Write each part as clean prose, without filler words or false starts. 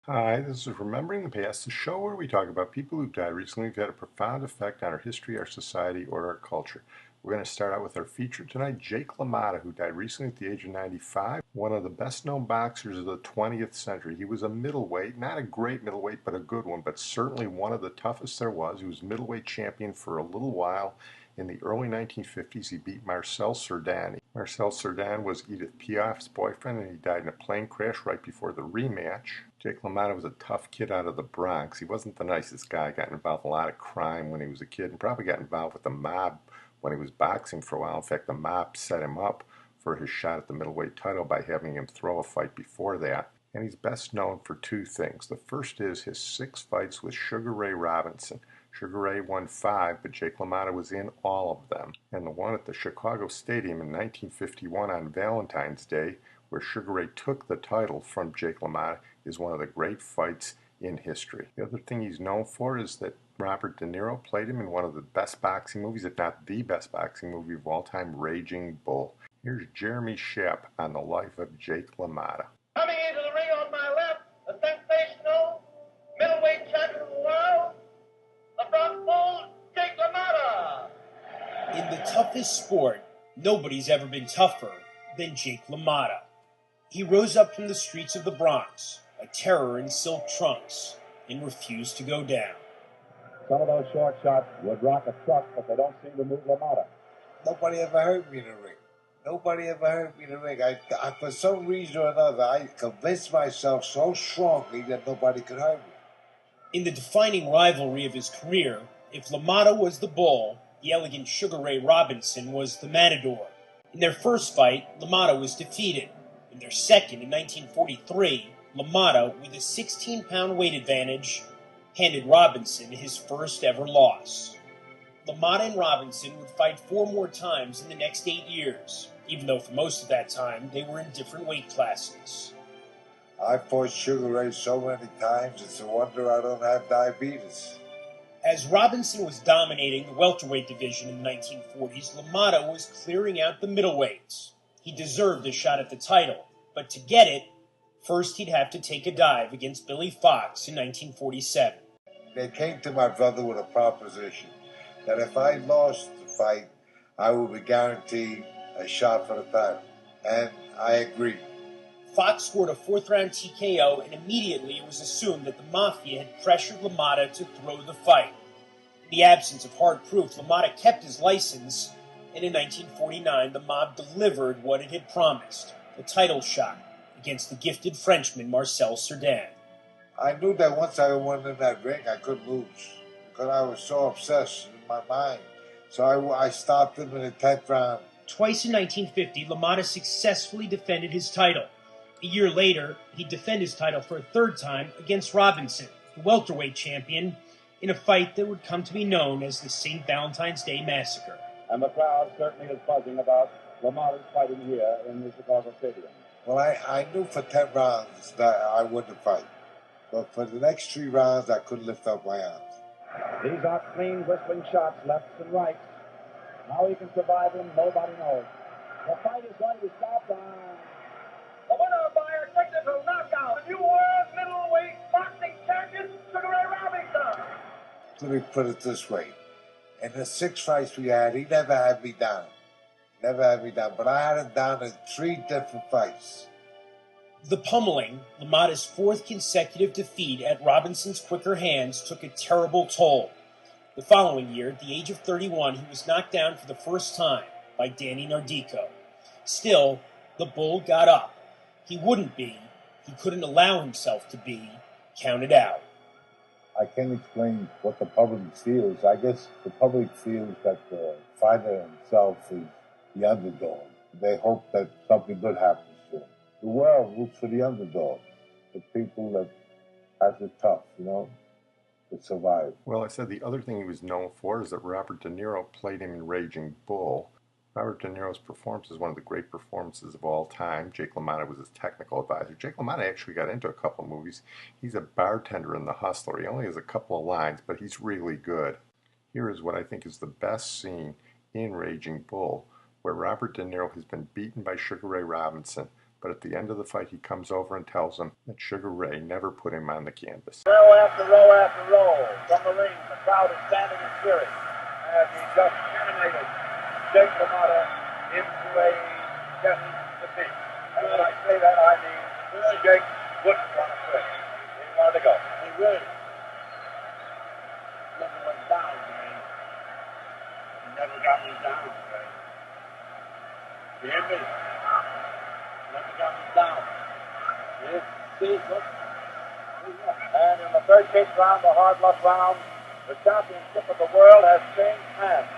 Hi, this is Remembering the Past, the show where we talk about people who've died recently who've had a profound effect on our history, our society, or our culture. We're going to start out with our feature tonight, Jake LaMotta, who died recently at the age of 95, one of the best-known boxers of the 20th century. He was a middleweight, not a great middleweight, but a good one, but certainly one of the toughest there was. He was middleweight champion for a little while. In the early 1950s, he beat Marcel Cerdan. Marcel Cerdan was Edith Piaf's boyfriend, and he died in a plane crash right before the rematch. Jake LaMotta was a tough kid out of the Bronx. He wasn't the nicest guy. Got involved in a lot of crime when he was a kid, and probably got involved with the mob when he was boxing for a while. In fact, the mob set him up for his shot at the middleweight title by having him throw a fight before that. And he's best known for two things. The first is his 6 fights with Sugar Ray Robinson. Sugar Ray won 5, but Jake LaMotta was in all of them. And the one at the Chicago Stadium in 1951 on Valentine's Day, where Sugar Ray took the title from Jake LaMotta, is one of the great fights in history. The other thing he's known for is that Robert DeNiro played him in one of the best boxing movies, if not the best boxing movie of all time, Raging Bull. Here's Jeremy Shapp on the life of Jake LaMotta. Coming into the ring on my left, a sensational middleweight champion of the world, the Bronx Bull, Jake LaMotta. In the toughest sport, nobody's ever been tougher than Jake LaMotta. He rose up from the streets of the Bronx, a terror in silk trunks, and refused to go down. Some of those short shots would rock a truck, but they don't seem to move LaMotta. Nobody ever hurt me in the ring. Nobody ever hurt me in the ring. I for some reason or another, I convinced myself so strongly that nobody could hurt me. In the defining rivalry of his career, if LaMotta was the Bull, the elegant Sugar Ray Robinson was the Matador. In their first fight, LaMotta was defeated. In their second, in 1943, LaMotta, with a 16-pound weight advantage, handed Robinson his first ever loss. LaMotta and Robinson would fight 4 more times in the next 8 years, even though for most of that time they were in different weight classes. I fought Sugar Ray so many times, it's a wonder I don't have diabetes. As Robinson was dominating the welterweight division in the 1940s, LaMotta was clearing out the middleweights. He deserved a shot at the title, but to get it, first he'd have to take a dive against Billy Fox in 1947. They came to my brother with a proposition that if I lost the fight, I would be guaranteed a shot for the title. And I agreed. Fox scored a 4th-round TKO, and immediately it was assumed that the Mafia had pressured LaMotta to throw the fight. In the absence of hard proof, LaMotta kept his license, and in 1949 the mob delivered what it had promised, a title shot against the gifted Frenchman Marcel Cerdan. I knew that once I went in that ring, I couldn't lose because I was so obsessed in my mind. So I stopped him in the 10th round. Twice in 1950, LaMotta successfully defended his title. A year later, he'd defend his title for a 3rd time against Robinson, the welterweight champion, in a fight that would come to be known as the St. Valentine's Day Massacre. And the crowd certainly is buzzing about LaMotta's fighting here in the Chicago Stadium. Well, I knew for 10 rounds that I wouldn't fight. But for the next 3 rounds, I couldn't lift up my arms. These are clean, whistling shots, lefts and rights. How he can survive them, nobody knows. The fight is going to stop now. The winner by a technical knockout, the new world middleweight boxing champion, Sugar Ray Robinson. Let me put it this way. In the 6 fights we had, he never had me down. Never had me down. But I had him down in 3 different fights. The pummeling, LaMotta's 4th consecutive defeat at Robinson's quicker hands, took a terrible toll. The following year, at the age of 31, he was knocked down for the first time by Danny Nardico. Still, the Bull got up. He couldn't allow himself to be, counted out. I can't explain what the public feels. I guess the public feels that the fighter himself is the underdog. They hope that something good happens to him. The world roots for the underdog, the people that has it tough, to survive. Well, I said the other thing he was known for is that Robert De Niro played him in Raging Bull. Robert De Niro's performance is one of the great performances of all time. Jake LaMotta was his technical advisor. Jake LaMotta actually got into a couple of movies. He's a bartender in The Hustler. He only has a couple of lines, but he's really good. Here is what I think is the best scene in Raging Bull, where Robert De Niro has been beaten by Sugar Ray Robinson, but at the end of the fight he comes over and tells him that Sugar Ray never put him on the canvas. Row after row after row. From the ring, the crowd is standing in cheering as he just terminated Jake LaMotta into a death defeat. And when I say that, I mean Jake wouldn't want to quit. He wanted to go. He really never went down, man. He never got me down, man. You hear me? Never got me down. You see, look. And in the 13th round, the hard luck round, the championship of the world has changed hands.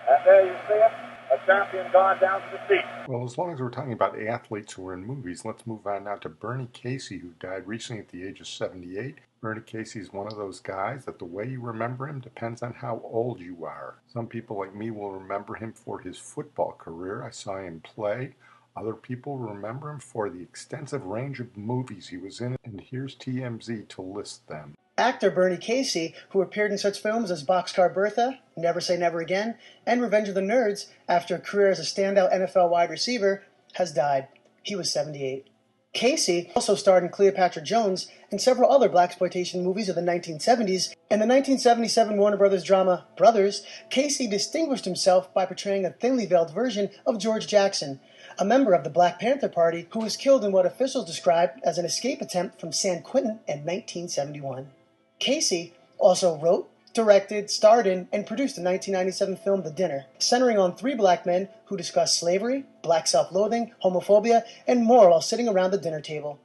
And there you see it, a champion gone down to defeat. Well, as long as we're talking about athletes who are in movies, let's move on now to Bernie Casey, who died recently at the age of 78. Bernie Casey is one of those guys that the way you remember him depends on how old you are. Some people like me will remember him for his football career. I saw him play. Other people remember him for the extensive range of movies he was in, and here's TMZ to list them. Actor Bernie Casey, who appeared in such films as Boxcar Bertha, Never Say Never Again, and Revenge of the Nerds, after a career as a standout NFL wide receiver, has died. He was 78. Casey also starred in Cleopatra Jones and several other blaxploitation movies of the 1970s. In the 1977 Warner Brothers drama Brothers, Casey distinguished himself by portraying a thinly veiled version of George Jackson, a member of the Black Panther Party who was killed in what officials described as an escape attempt from San Quentin in 1971. Casey also wrote, directed, starred in, and produced the 1997 film The Dinner, centering on three black men who discuss slavery, black self-loathing, homophobia, and more while sitting around the dinner table.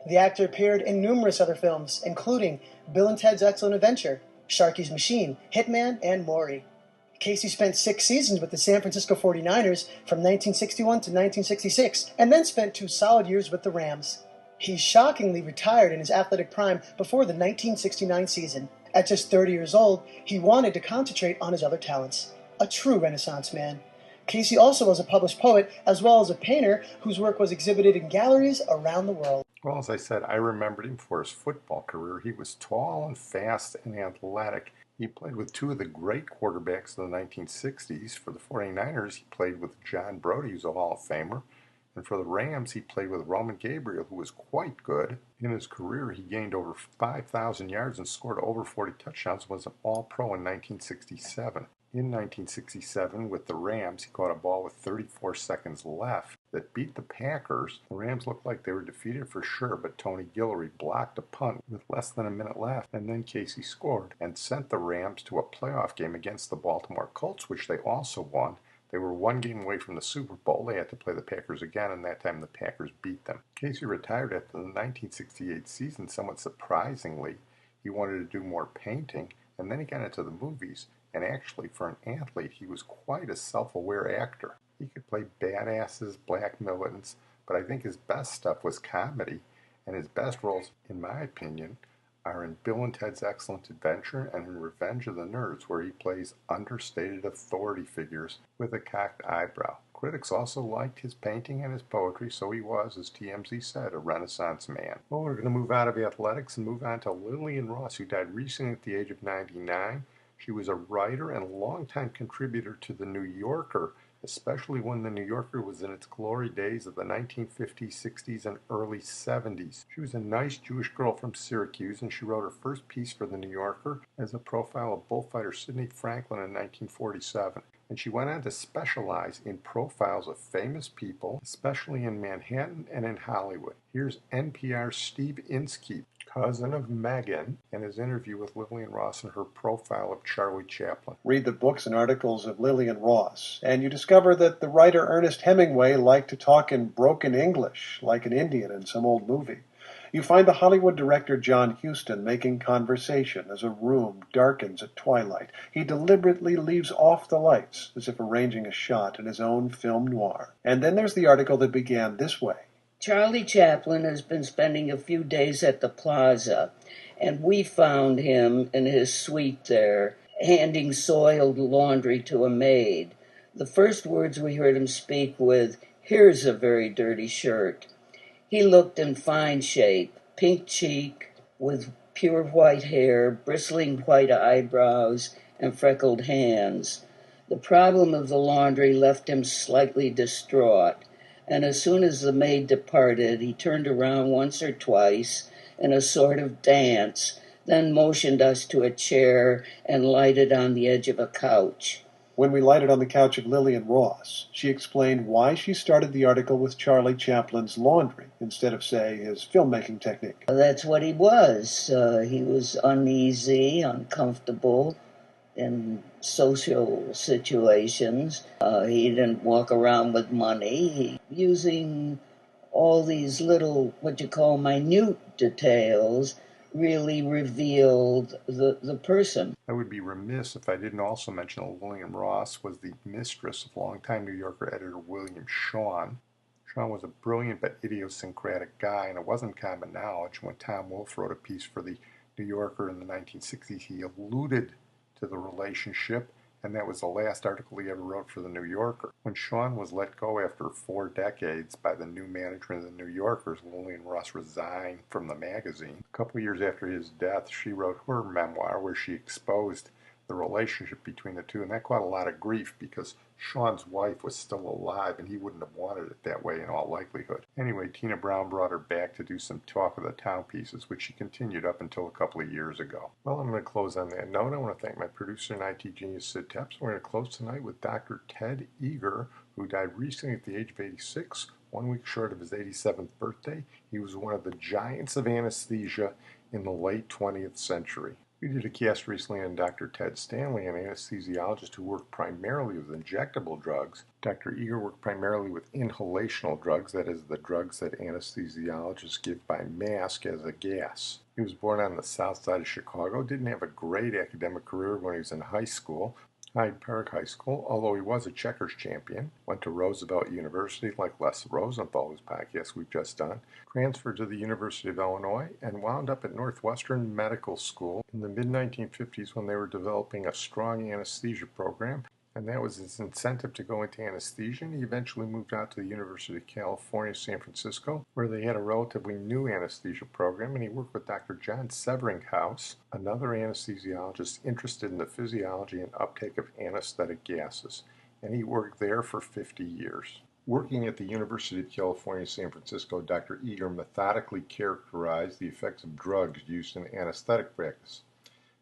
The actor appeared in numerous other films, including Bill and Ted's Excellent Adventure, Sharky's Machine, Hitman, and Maury. Casey spent 6 seasons with the San Francisco 49ers from 1961 to 1966, and then spent 2 solid years with the Rams. He shockingly retired in his athletic prime before the 1969 season. At just 30 years old, he wanted to concentrate on his other talents. A true Renaissance man. Casey also was a published poet as well as a painter whose work was exhibited in galleries around the world. Well, as I said, I remembered him for his football career. He was tall and fast and athletic. He played with 2 of the great quarterbacks of the 1960s. For the 49ers, he played with John Brody, who's a Hall of Famer. And for the Rams, he played with Roman Gabriel, who was quite good. In his career, he gained over 5,000 yards and scored over 40 touchdowns, was an All-Pro in 1967. In 1967, with the Rams, he caught a ball with 34 seconds left that beat the Packers. The Rams looked like they were defeated for sure, but Tony Guillory blocked a punt with less than a minute left, and then Casey scored and sent the Rams to a playoff game against the Baltimore Colts, which they also won. They were 1 game away from the Super Bowl. They had to play the Packers again, and that time the Packers beat them. Casey retired after the 1968 season, somewhat surprisingly. He wanted to do more painting, and then he got into the movies. And actually, for an athlete, he was quite a self-aware actor. He could play badasses, black militants, but I think his best stuff was comedy, and his best roles, in my opinion, are in Bill and Ted's Excellent Adventure and in Revenge of the Nerds, where he plays understated authority figures with a cocked eyebrow. Critics also liked his painting and his poetry, so he was, as TMZ said, a Renaissance man. Well, we're going to move out of athletics and move on to Lillian Ross, who died recently at the age of 99. She was a writer and a longtime contributor to The New Yorker, especially when The New Yorker was in its glory days of the 1950s, 60s, and early 70s. She was a nice Jewish girl from Syracuse, and she wrote her first piece for The New Yorker as a profile of bullfighter Sidney Franklin in 1947. And she went on to specialize in profiles of famous people, especially in Manhattan and in Hollywood. Here's NPR's Steve Inskeep, cousin of Megan, in his interview with Lillian Ross and her profile of Charlie Chaplin. Read the books and articles of Lillian Ross, and you discover that the writer Ernest Hemingway liked to talk in broken English, like an Indian in some old movie. You find the Hollywood director John Huston making conversation as a room darkens at twilight. He deliberately leaves off the lights, as if arranging a shot in his own film noir. And then there's the article that began this way. Charlie Chaplin has been spending a few days at the plaza, and we found him in his suite there, handing soiled laundry to a maid. The first words we heard him speak with, "Here's a very dirty shirt." He looked in fine shape, pink cheek, with pure white hair, bristling white eyebrows, and freckled hands. The problem of the laundry left him slightly distraught. and as soon as the maid departed, he turned around once or twice in a sort of dance, then motioned us to a chair and lighted on the edge of a couch. When we lighted on the couch of Lillian Ross, she explained why she started the article with Charlie Chaplin's laundry instead of, say, his filmmaking technique. That's what he was. He was uneasy, uncomfortable in social situations. He didn't walk around with money. Using all these little, what you call minute details, really revealed the person. I would be remiss if I didn't also mention that Lillian Ross was the mistress of longtime New Yorker editor William Shawn. Shawn was a brilliant but idiosyncratic guy, and it wasn't common knowledge. When Tom Wolfe wrote a piece for the New Yorker in the 1960s, he alluded to the relationship, and that was the last article he ever wrote for the New Yorker. When Shawn was let go after 4 decades by the new management of the New Yorkers, Lillian Ross resigned from the magazine. A couple years after his death, she wrote her memoir where she exposed the relationship between the two, and that caught a lot of grief because Shawn's wife was still alive and he wouldn't have wanted it that way in all likelihood. Anyway, Tina Brown brought her back to do some talk of the town pieces, which she continued up until a couple of years ago. Well, I'm going to close on that note. I want to thank my producer and IT genius, Sid Tepps. We're going to close tonight with Dr. Ted Eger, who died recently at the age of 86, 1 week short of his 87th birthday. He was one of the giants of anesthesia in the late 20th century. We did a cast recently on Dr. Ted Stanley, an anesthesiologist who worked primarily with injectable drugs. Dr. Eger worked primarily with inhalational drugs, that is, the drugs that anesthesiologists give by mask as a gas. He was born on the south side of Chicago, didn't have a great academic career when he was in high school, Hyde Park High School, although he was a checkers champion. Went to Roosevelt University, like Les Rosenthal, whose podcast we've just done. Transferred to the University of Illinois and wound up at Northwestern Medical School in the mid-1950s when they were developing a strong anesthesia program, and that was his incentive to go into anesthesia. And he eventually moved out to the University of California, San Francisco, where they had a relatively new anesthesia program, and he worked with Dr. John Severinghaus, another anesthesiologist interested in the physiology and uptake of anesthetic gases, and he worked there for 50 years. Working at the University of California, San Francisco, Dr. Eger methodically characterized the effects of drugs used in anesthetic practice.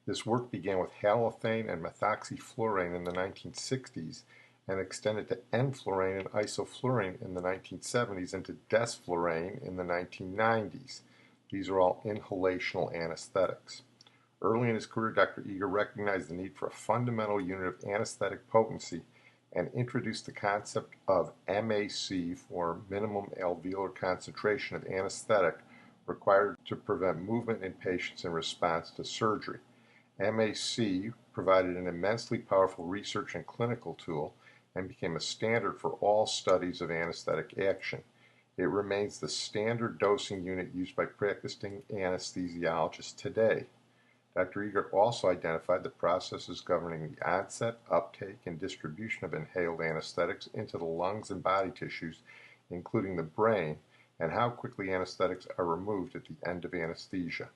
This work began with halothane and methoxyfluorine in the 1960s and extended to enflurane and isoflurane in the 1970s and to desflurane in the 1990s. These are all inhalational anesthetics. Early in his career, Dr. Eger recognized the need for a fundamental unit of anesthetic potency and introduced the concept of MAC, for minimum alveolar concentration of anesthetic required to prevent movement in patients in response to surgery. MAC provided an immensely powerful research and clinical tool and became a standard for all studies of anesthetic action. It remains the standard dosing unit used by practicing anesthesiologists today. Dr. Eger also identified the processes governing the onset, uptake, and distribution of inhaled anesthetics into the lungs and body tissues, including the brain, and how quickly anesthetics are removed at the end of anesthesia.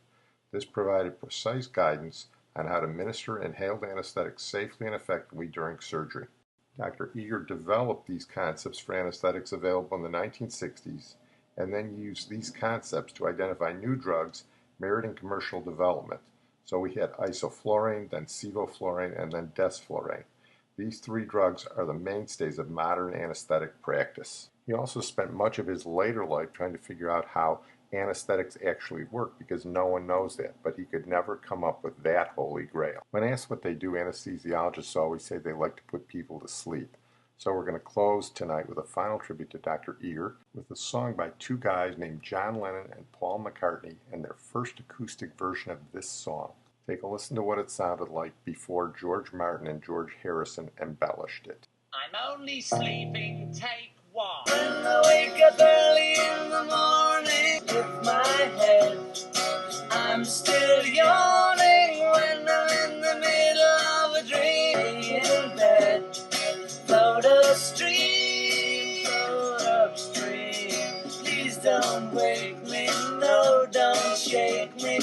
This provided precise guidance on how to administer inhaled anesthetics safely and effectively during surgery. Dr. Eger developed these concepts for anesthetics available in the 1960s and then used these concepts to identify new drugs meriting commercial development. So we had isoflurane, then sevoflurane, and then desflurane. These 3 drugs are the mainstays of modern anesthetic practice. He also spent much of his later life trying to figure out how anesthetics actually work, because no one knows that, but he could never come up with that holy grail. When asked what they do, anesthesiologists always say they like to put people to sleep. So we're going to close tonight with a final tribute to Dr. Eger with a song by 2 guys named John Lennon and Paul McCartney and their first acoustic version of this song. Take a listen to what it sounded like before George Martin and George Harrison embellished it. I'm only sleeping, take 1. When I wake up early in the morning with my head, I'm still yawning when I'm in the middle of a dream. In bed, float upstream, float upstream. Please don't wake me, no, don't shake me.